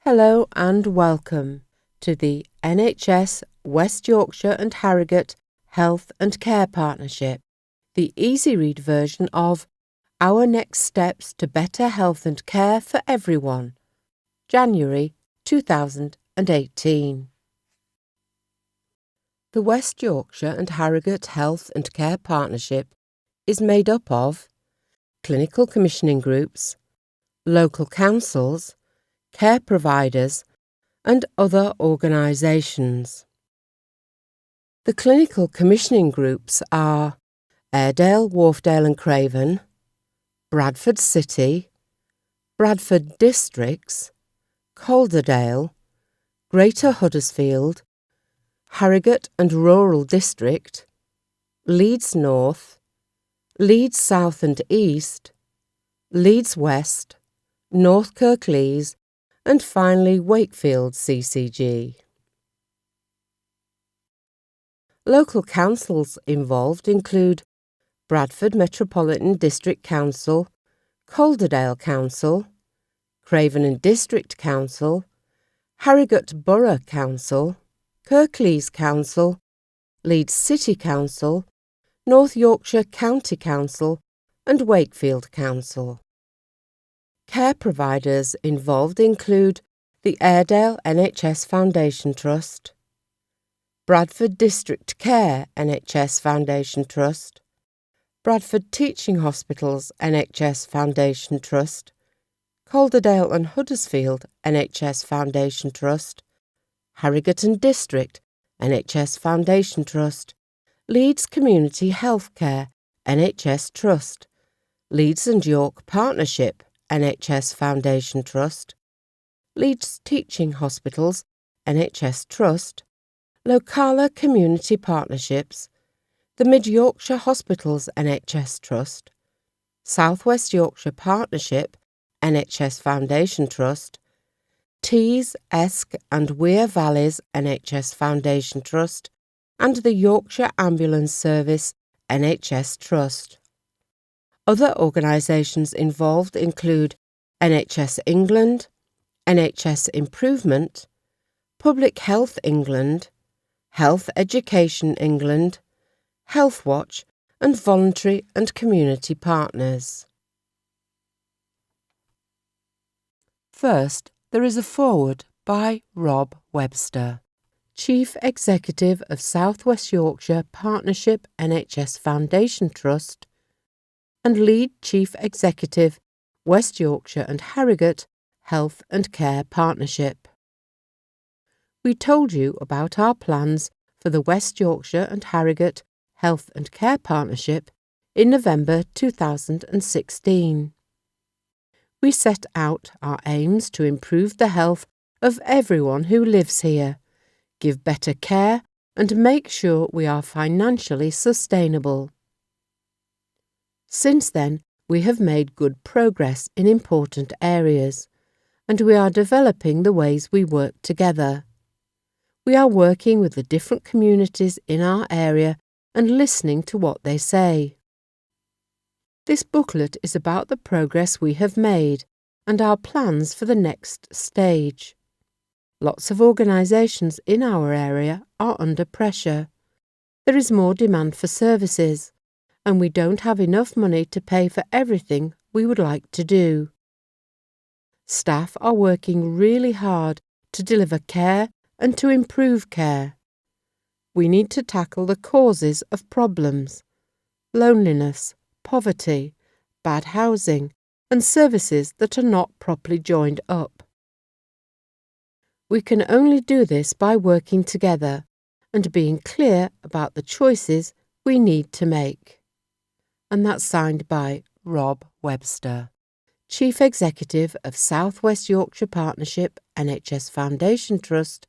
Hello and welcome to the NHS West Yorkshire and Harrogate Health and Care Partnership, the EasyRead version of Our Next Steps to Better Health and Care for Everyone, January 2018. The West Yorkshire and Harrogate Health and Care Partnership is made up of clinical commissioning groups, local councils, care providers and other organisations. The clinical commissioning groups are Airedale, Wharfdale and Craven, Bradford City, Bradford Districts, Calderdale, Greater Huddersfield, Harrogate and Rural District, Leeds North, Leeds South and East, Leeds West, North Kirklees and finally Wakefield CCG. Local councils involved include Bradford Metropolitan District Council, Calderdale Council, Craven and District Council, Harrogate Borough Council, Kirklees Council, Leeds City Council, North Yorkshire County Council and Wakefield Council. Care providers involved include the Airedale NHS Foundation Trust, Bradford District Care NHS Foundation Trust, Bradford Teaching Hospitals NHS Foundation Trust, Calderdale and Huddersfield NHS Foundation Trust, Harrogate and District NHS Foundation Trust, Leeds Community Healthcare NHS Trust, Leeds and York Partnership NHS Foundation Trust, Leeds Teaching Hospitals NHS Trust, Locala Community Partnerships, the Mid Yorkshire Hospitals NHS Trust, South West Yorkshire Partnership NHS Foundation Trust, Tees, Esk and Wear Valleys NHS Foundation Trust, and the Yorkshire Ambulance Service NHS Trust. Other organisations involved include NHS England, NHS Improvement, Public Health England, Health Education England, Health Watch and voluntary and community partners. First, there is a foreword by Rob Webster, Chief Executive of South West Yorkshire Partnership NHS Foundation Trust and Lead Chief Executive, West Yorkshire and Harrogate Health and Care Partnership. We told you about our plans for the West Yorkshire and Harrogate Health and Care Partnership in November 2016. We set out our aims to improve the health of everyone who lives here, give better care and make sure we are financially sustainable. Since then, we have made good progress in important areas, and we are developing the ways we work together. We are working with the different communities in our area and listening to what they say. This booklet is about the progress we have made and our plans for the next stage. Lots of organisations in our area are under pressure. There is more demand for services, and we don't have enough money to pay for everything we would like to do. Staff are working really hard to deliver care and to improve care. We need to tackle the causes of problems: loneliness, poverty, bad housing, and services that are not properly joined up. We can only do this by working together and being clear about the choices we need to make. And that's signed by Rob Webster, Chief Executive of South West Yorkshire Partnership NHS Foundation Trust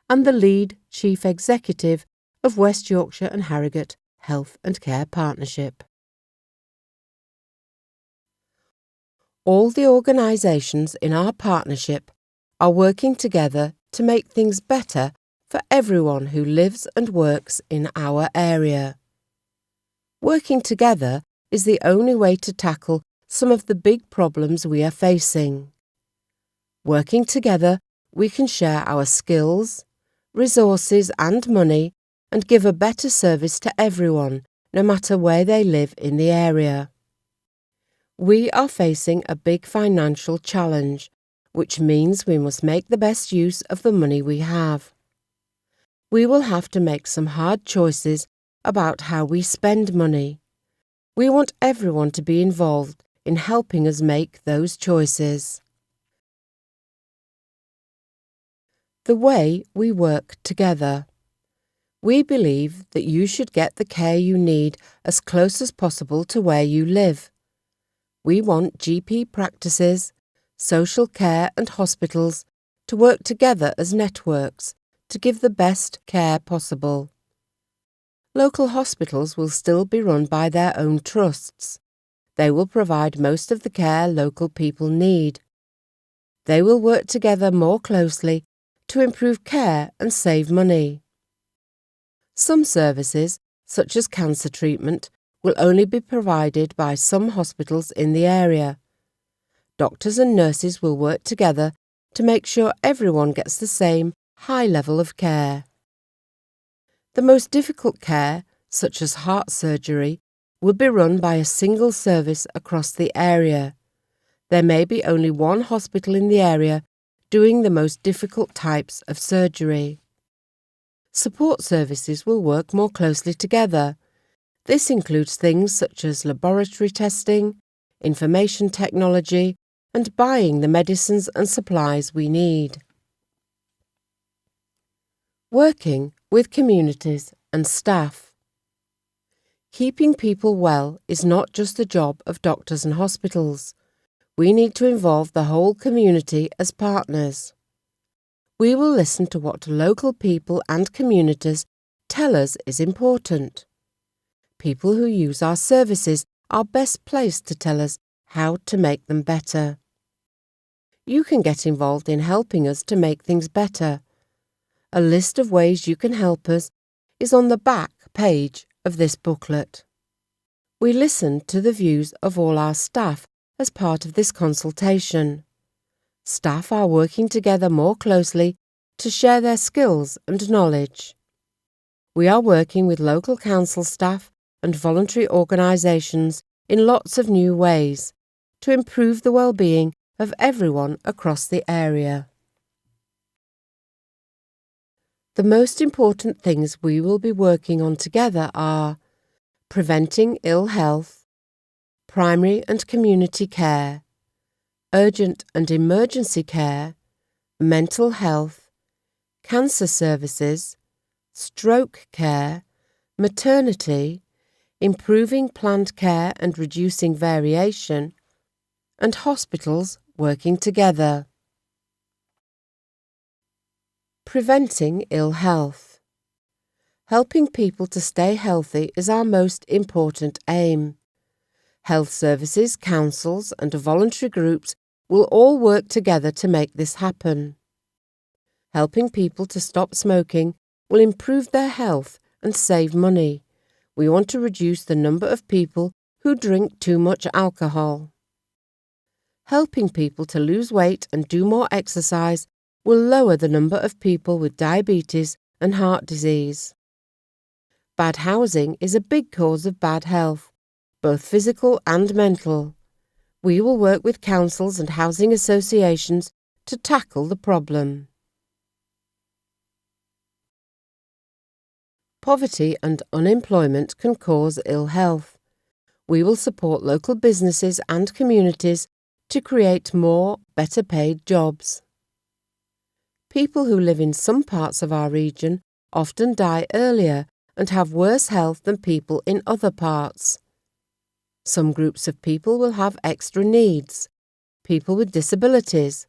and the Lead Chief Executive of West Yorkshire and Harrogate Health and Care Partnership. All the organisations in our partnership are working together to make things better for everyone who lives and works in our area. Working together is the only way to tackle some of the big problems we are facing. Working together we can share our skills, resources and money and give a better service to everyone, no matter where they live in the area. We are facing a big financial challenge, which means we must make the best use of the money we have. We will have to make some hard choices about how we spend money. We want everyone to be involved in helping us make those choices. The way we work together. We believe that you should get the care you need as close as possible to where you live. We want GP practices, social care and hospitals to work together as networks to give the best care possible. Local hospitals will still be run by their own trusts. They will provide most of the care local people need. They will work together more closely to improve care and save money. Some services, such as cancer treatment, will only be provided by some hospitals in the area. Doctors and nurses will work together to make sure everyone gets the same high level of care. The most difficult care, such as heart surgery, will be run by a single service across the area. There may be only one hospital in the area doing the most difficult types of surgery. Support services will work more closely together. This includes things such as laboratory testing, information technology, and buying the medicines and supplies we need. Working with communities and staff. Keeping people well is not just the job of doctors and hospitals. We need to involve the whole community as partners. We will listen to what local people and communities tell us is important. People who use our services are best placed to tell us how to make them better. You can get involved in helping us to make things better. A list of ways you can help us is on the back page of this booklet. We listened to the views of all our staff as part of this consultation. Staff are working together more closely to share their skills and knowledge. We are working with local council staff and voluntary organisations in lots of new ways to improve the well-being of everyone across the area. The most important things we will be working on together are preventing ill health, primary and community care, urgent and emergency care, mental health, cancer services, stroke care, maternity, improving planned care and reducing variation, and hospitals working together. Preventing ill health. Helping people to stay healthy is our most important aim. Health services, councils and voluntary groups will all work together to make this happen. Helping people to stop smoking will improve their health and save money. We want to reduce the number of people who drink too much alcohol. Helping people to lose weight and do more exercise will lower the number of people with diabetes and heart disease. Bad housing is a big cause of bad health, both physical and mental. We will work with councils and housing associations to tackle the problem. Poverty and unemployment can cause ill health. We will support local businesses and communities to create more, better paid jobs. People who live in some parts of our region often die earlier and have worse health than people in other parts. Some groups of people will have extra needs: people with disabilities,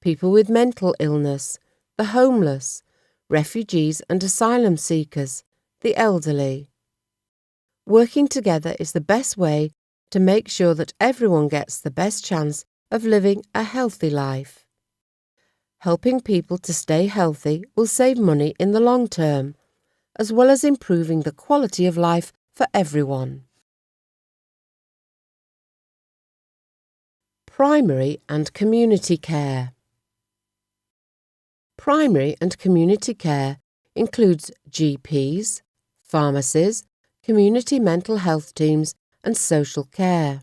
people with mental illness, the homeless, refugees and asylum seekers, the elderly. Working together is the best way to make sure that everyone gets the best chance of living a healthy life. Helping people to stay healthy will save money in the long term, as well as improving the quality of life for everyone. Primary and community care. Primary and community care includes GPs, pharmacies, community mental health teams and social care.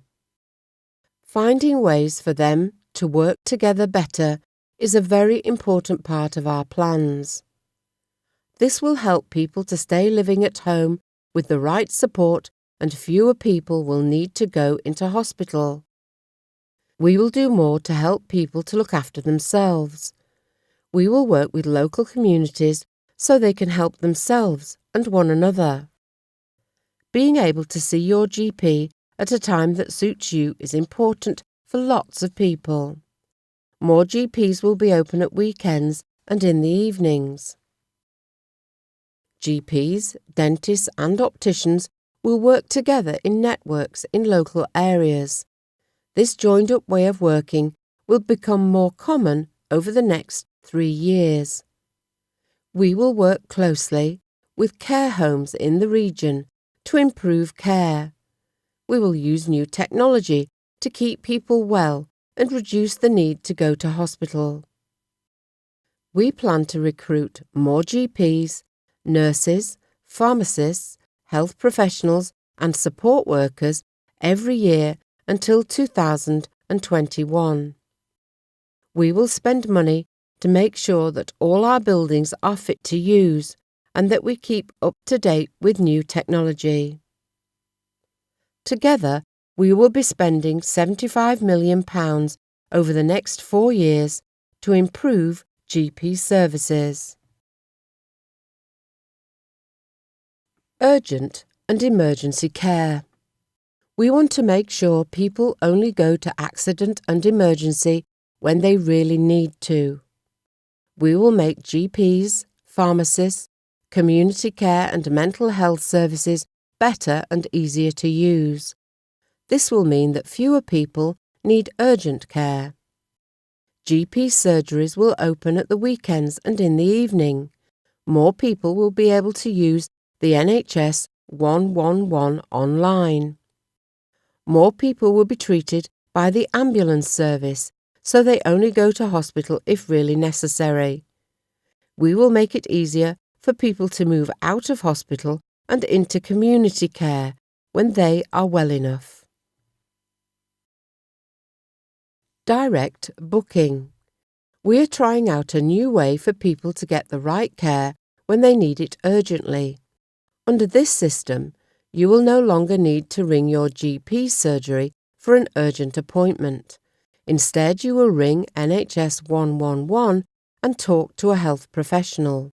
Finding ways for them to work together better is a very important part of our plans. This will help people to stay living at home with the right support, and fewer people will need to go into hospital. We will do more to help people to look after themselves. We will work with local communities so they can help themselves and one another. Being able to see your GP at a time that suits you is important for lots of people. More GPs will be open at weekends and in the evenings. GPs, dentists and opticians will work together in networks in local areas. This joined-up way of working will become more common over the next 3 years. We will work closely with care homes in the region to improve care. We will use new technology to keep people well and reduce the need to go to hospital. We plan to recruit more GPs, nurses, pharmacists, health professionals and support workers every year until 2021. We will spend money to make sure that all our buildings are fit to use and that we keep up to date with new technology. Together, we will be spending £75 million over the next 4 years to improve GP services. Urgent and emergency care. We want to make sure people only go to accident and emergency when they really need to. We will make GPs, pharmacists, community care and mental health services better and easier to use. This will mean that fewer people need urgent care. GP surgeries will open at the weekends and in the evening. More people will be able to use the NHS 111 online. More people will be treated by the ambulance service, so they only go to hospital if really necessary. We will make it easier for people to move out of hospital and into community care when they are well enough. Direct booking. We are trying out a new way for people to get the right care when they need it urgently. Under this system, you will no longer need to ring your GP surgery for an urgent appointment. Instead, you will ring NHS 111 and talk to a health professional.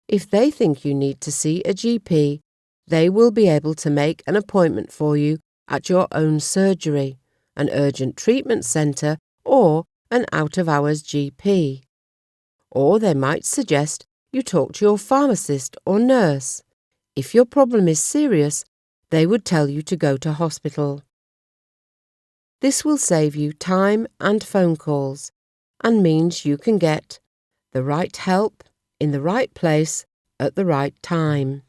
If they think you need to see a GP, they will be able to make an appointment for you at your own surgery, an urgent treatment centre or an out-of-hours GP. Or they might suggest you talk to your pharmacist or nurse. If your problem is serious, they would tell you to go to hospital. This will save you time and phone calls and means you can get the right help in the right place at the right time.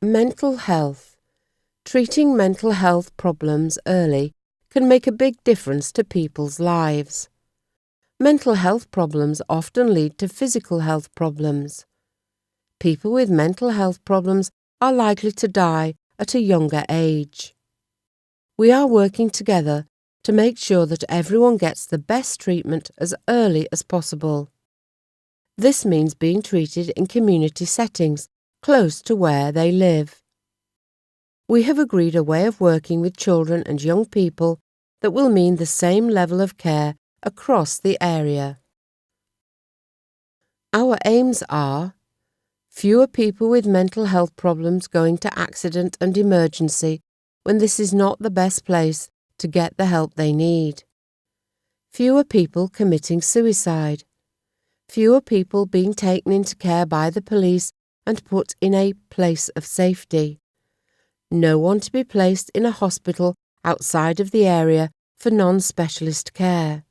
Mental health. Treating mental health problems early can make a big difference to people's lives. Mental health problems often lead to physical health problems. People with mental health problems are likely to die at a younger age. We are working together to make sure that everyone gets the best treatment as early as possible. This means being treated in community settings close to where they live. We have agreed a way of working with children and young people that will mean the same level of care across the area. Our aims are fewer people with mental health problems going to accident and emergency when this is not the best place to get the help they need. Fewer people committing suicide. Fewer people being taken into care by the police and put in a place of safety. No one to be placed in a hospital outside of the area for non-specialist care,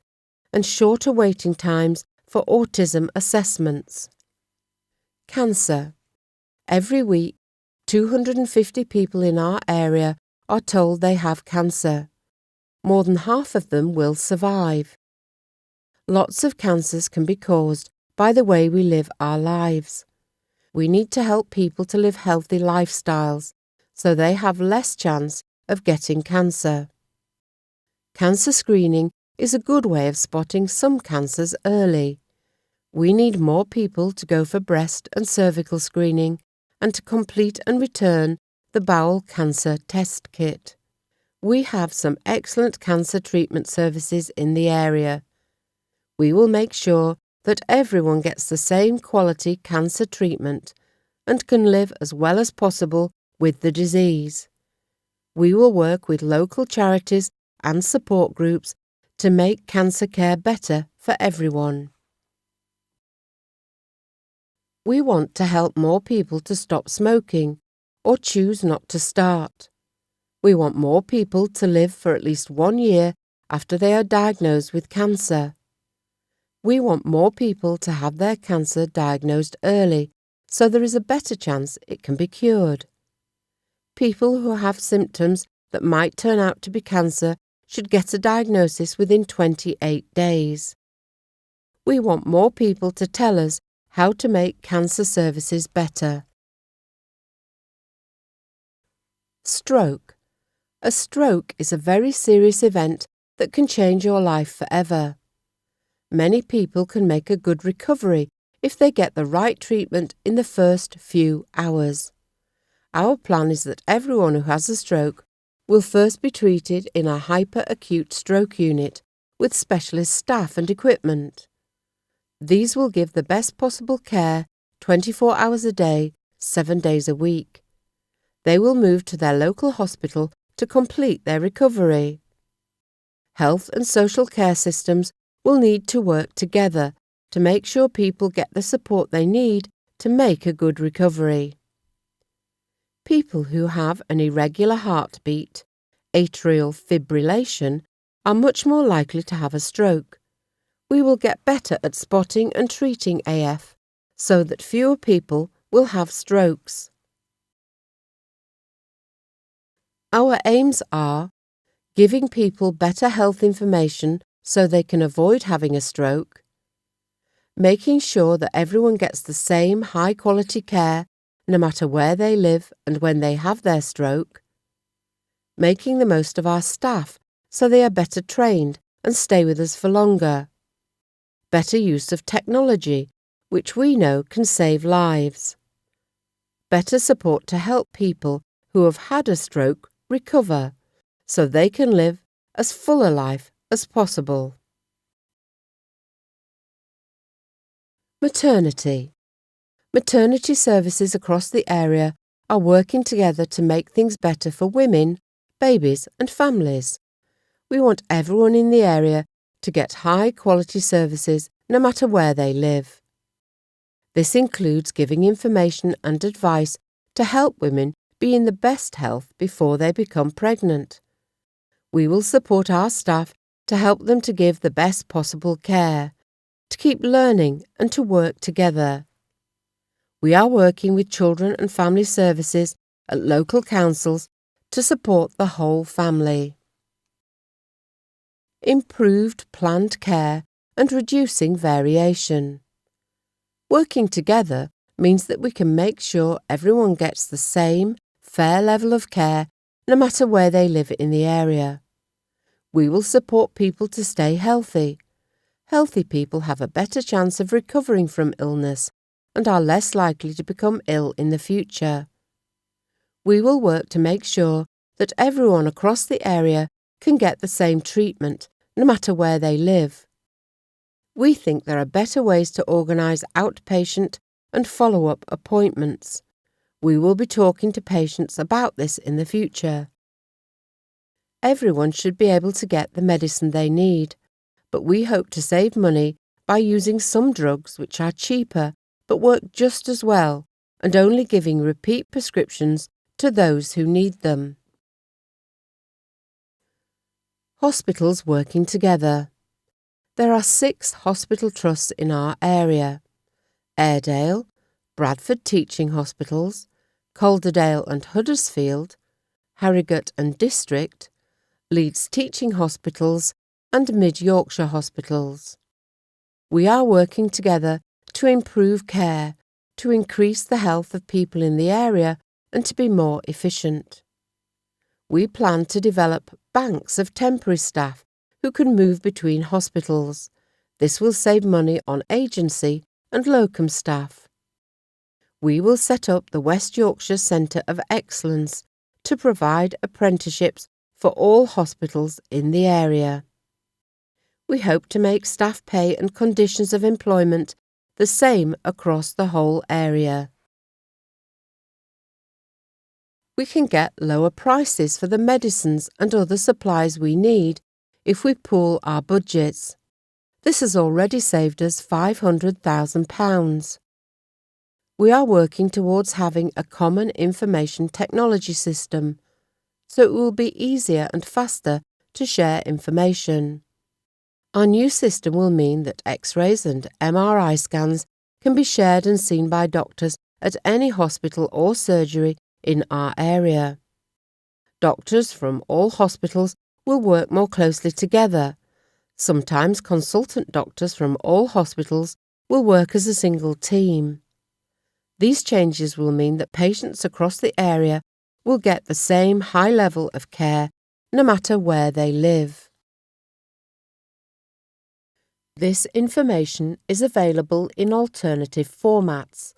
and shorter waiting times for autism assessments. Cancer. Every week, 250 people in our area are told they have cancer. More than half of them will survive. Lots of cancers can be caused by the way we live our lives. We need to help people to live healthy lifestyles so they have less chance of getting cancer. Cancer screening is a good way of spotting some cancers early. We need more people to go for breast and cervical screening and to complete and return the bowel cancer test kit. We have some excellent cancer treatment services in the area. We will make sure that everyone gets the same quality cancer treatment and can live as well as possible with the disease. We will work with local charities and support groups to make cancer care better for everyone. We want to help more people to stop smoking or choose not to start. We want more people to live for at least 1 year after they are diagnosed with cancer. We want more people to have their cancer diagnosed early so there is a better chance it can be cured. People who have symptoms that might turn out to be cancer should get a diagnosis within 28 days. We want more people to tell us how to make cancer services better. Stroke. A stroke is a very serious event that can change your life forever. Many people can make a good recovery if they get the right treatment in the first few hours. Our plan is that everyone who has a stroke will first be treated in a hyper-acute stroke unit with specialist staff and equipment. These will give the best possible care 24 hours a day, 7 days a week. They will move to their local hospital to complete their recovery. Health and social care systems will need to work together to make sure people get the support they need to make a good recovery. People who have an irregular heartbeat, atrial fibrillation, are much more likely to have a stroke. We will get better at spotting and treating AF so that fewer people will have strokes. Our aims are giving people better health information so they can avoid having a stroke, making sure that everyone gets the same high-quality care no matter where they live and when they have their stroke, making the most of our staff so they are better trained and stay with us for longer, better use of technology, which we know can save lives, better support to help people who have had a stroke recover so they can live as full a life as possible. Maternity. Maternity services across the area are working together to make things better for women, babies and families. We want everyone in the area to get high-quality services no matter where they live. This includes giving information and advice to help women be in the best health before they become pregnant. We will support our staff to help them to give the best possible care, to keep learning and to work together. We are working with children and family services at local councils to support the whole family. Improved planned care and reducing variation. Working together means that we can make sure everyone gets the same fair level of care no matter where they live in the area. We will support people to stay healthy. Healthy people have a better chance of recovering from illness and are less likely to become ill in the future. We will work to make sure that everyone across the area can get the same treatment no matter where they live. We think there are better ways to organise outpatient and follow-up appointments. We will be talking to patients about this in the future. Everyone should be able to get the medicine they need, but we hope to save money by using some drugs which are cheaper but work just as well and only giving repeat prescriptions to those who need them. Hospitals working together. There are 6 hospital trusts in our area: Airedale, Bradford Teaching Hospitals, Calderdale and Huddersfield, Harrogate and District, Leeds Teaching Hospitals and Mid Yorkshire Hospitals. We are working together to improve care, to increase the health of people in the area and to be more efficient. We plan to develop banks of temporary staff who can move between hospitals. This will save money on agency and locum staff. We will set up the West Yorkshire Centre of Excellence to provide apprenticeships for all hospitals in the area. We hope to make staff pay and conditions of employment the same across the whole area. We can get lower prices for the medicines and other supplies we need if we pool our budgets. This has already saved us £500,000. We are working towards having a common information technology system, so it will be easier and faster to share information. Our new system will mean that X-rays and MRI scans can be shared and seen by doctors at any hospital or surgery in our area. Doctors from all hospitals will work more closely together. Sometimes consultant doctors from all hospitals will work as a single team. These changes will mean that patients across the area will get the same high level of care no matter where they live. This information is available in alternative formats,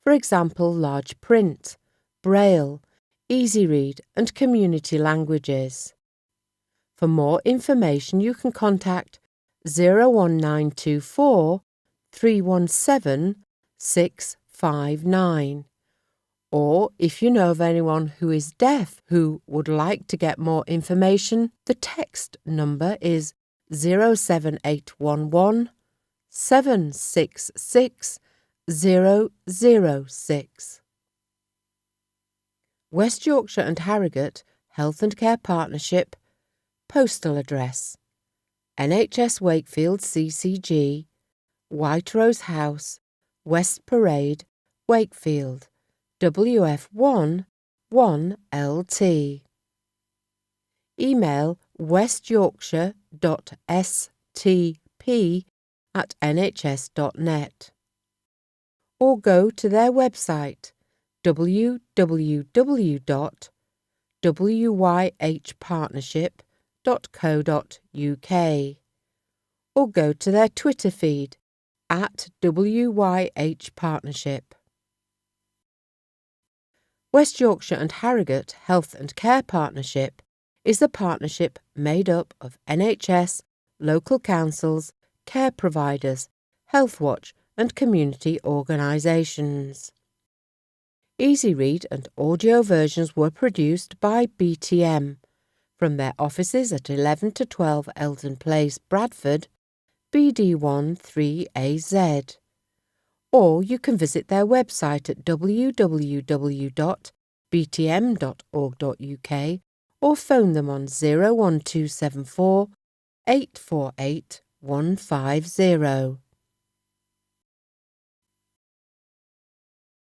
for example large print, Braille, EasyRead and community languages. For more information you can contact 01924 317 659, or if you know of anyone who is deaf who would like to get more information, the text number is 07811 766 006. West Yorkshire and Harrogate Health and Care Partnership. Postal address: NHS Wakefield CCG, White Rose House, West Parade, Wakefield, WF1 1LT. Email westyorkshire.stp@nhs.net, or go to their website www.wyhpartnership.co.uk, or go to their Twitter feed @WY&H Partnership. West Yorkshire and Harrogate Health and Care Partnership is a partnership made up of NHS, local councils, care providers, Health Watch and community organisations. EasyRead and audio versions were produced by BTM from their offices at 11 to 12 Eldon Place, Bradford, BD1 3AZ. Or you can visit their website at www.btm.org.uk or phone them on 01274 848 150.